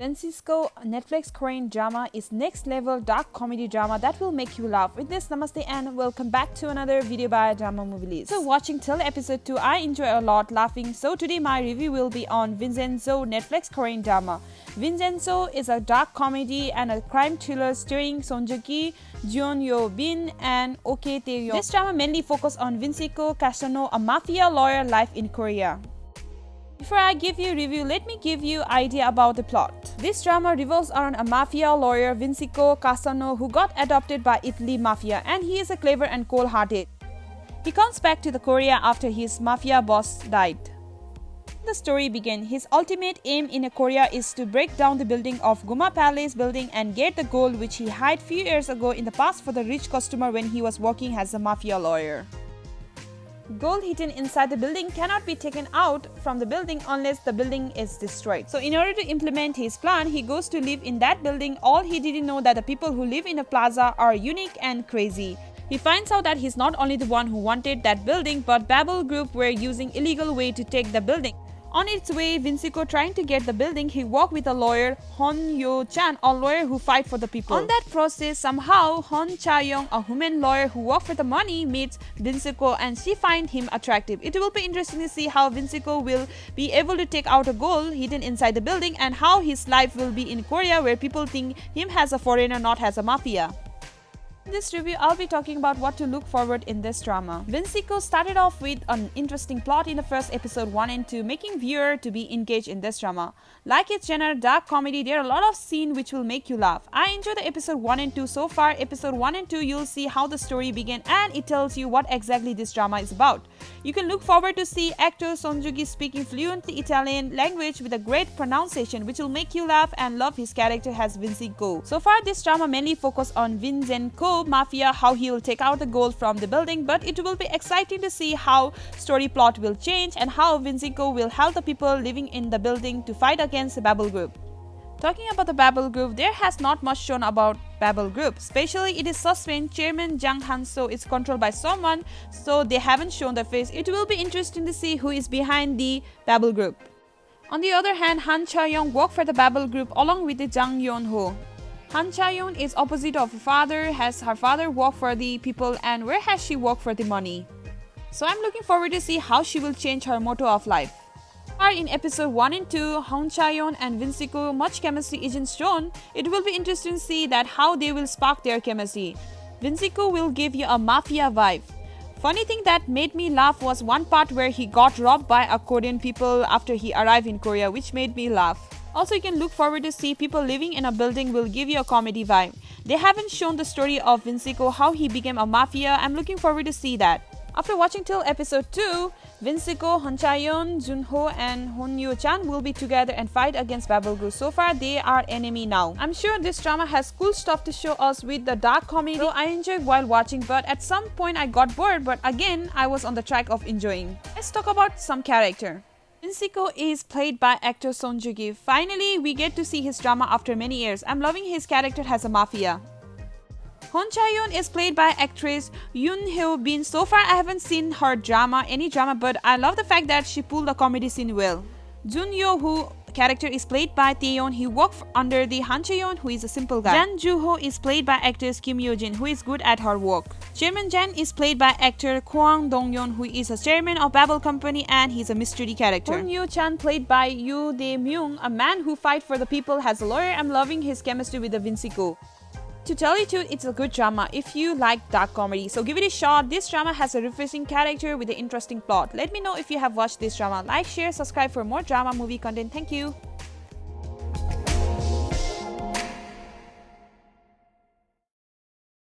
Francisco Netflix Korean drama is next level dark comedy drama that will make you laugh. With this, namaste and welcome back to another video by Drama Movie List. So watching till episode 2, I enjoy a lot laughing. So today my review will be on Vincenzo Netflix Korean drama. Vincenzo is a dark comedy and a crime thriller starring Song Joong-ki, Jeon Yo-bin and Ok Tae-yong. This drama mainly focuses on Vincenzo Casano, a mafia lawyer life in Korea. Before I give you a review, let me give you an idea about the plot. This drama revolves around a mafia lawyer, Vincenzo Casano, who got adopted by Italy mafia, and he is a clever and cold-hearted. He comes back to the Korea after his mafia boss died. The story begins. His ultimate aim in Korea is to break down the building of Guma Palace building and get the gold which he hid few years ago in the past for the rich customer when he was working as a mafia lawyer. Gold hidden inside the building cannot be taken out from the building unless the building is destroyed. So in order to implement his plan, he goes to live in that building. All he didn't know that the people who live in a plaza are unique and crazy. He finds out that he's not only the one who wanted that building, but Babel Group were using illegal way to take the building. On its way, Vincenzo trying to get the building, he worked with a lawyer, Hon Yo-chan, a lawyer who fight for the people. On that process, somehow, Hon Cha-young, a woman lawyer who worked for the money, meets Vincenzo and she finds him attractive. It will be interesting to see how Vincenzo will be able to take out a gold hidden inside the building and how his life will be in Korea where people think him as a foreigner, not as a mafia. In this review, I'll be talking about what to look forward in this drama. Vincenzo started off with an interesting plot in the first episode 1 and 2, making viewer to be engaged in this drama. Like its genre dark comedy, there are a lot of scenes which will make you laugh. I enjoyed the episode 1 and 2 so far. Episode 1 and 2, you'll see how the story began and it tells you what exactly this drama is about. You can look forward to see actor Song Joong-ki speaking fluently Italian language with a great pronunciation which will make you laugh and love his character as Vincenzo. So far, this drama mainly focuses on Vincenzo mafia, how he will take out the gold from the building, but it will be exciting to see how story plot will change and how Vincenzo will help the people living in the building to fight against the Babel Group. Talking about the Babel Group, there has not much shown about Babel Group. Especially it is suspended. Chairman Jang Han-so is controlled by someone, so they haven't shown the face. It will be interesting to see who is behind the Babel Group. On the other hand, Han Cha-young worked for the Babel Group along with the Jang Yeon-ho. Han Cha-young is opposite of her father, has her father worked for the people and where has she worked for the money. So I'm looking forward to see how she will change her motto of life. In episode 1 and 2, Han Cha-young and Vincenzo much chemistry isn't shown. It will be interesting to see that how they will spark their chemistry. Vincenzo will give you a mafia vibe. Funny thing that made me laugh was one part where he got robbed by a Korean people after he arrived in Korea, which made me laugh. Also, you can look forward to see people living in a building will give you a comedy vibe. They haven't shown the story of Vincenzo, how he became a mafia. I'm looking forward to see that. After watching till episode 2, Vincenzo, Han Cha-young, Jun-ho and Hon Yo-chan will be together and fight against Babel Group. So far, they are enemy now. I'm sure this drama has cool stuff to show us with the dark comedy. So I enjoyed while watching, but at some point I got bored, but again, I was on the track of enjoying. Let's talk about some character. Vincenzo is played by actor Song Joong-ki. Finally, we get to see his drama after many years. I'm loving his character as a mafia. Hon Cha-young is played by actress Yoon Hyo-bin. So far, I haven't seen her any drama, but I love the fact that she pulled the comedy scene well. Jun Yo-ho character is played by Tae-yeon. He worked under the Han Cha-young, who is a simple guy. Jan Joo-ho is played by actress Kim Yo-jin, who is good at her work. Chairman Jan is played by actor Kwang Dong-yeon, who is a chairman of Babel Company and he's a mystery character. Hon Yo-chan played by Yoo Dae-myung, a man who fights for the people as a lawyer. I'm loving his chemistry with the Vincenzo. To tell you the truth, it's a good drama if you like dark comedy. So give it a shot. This drama has a refreshing character with an interesting plot. Let me know if you have watched this drama. Like, share, subscribe for more drama movie content. Thank you.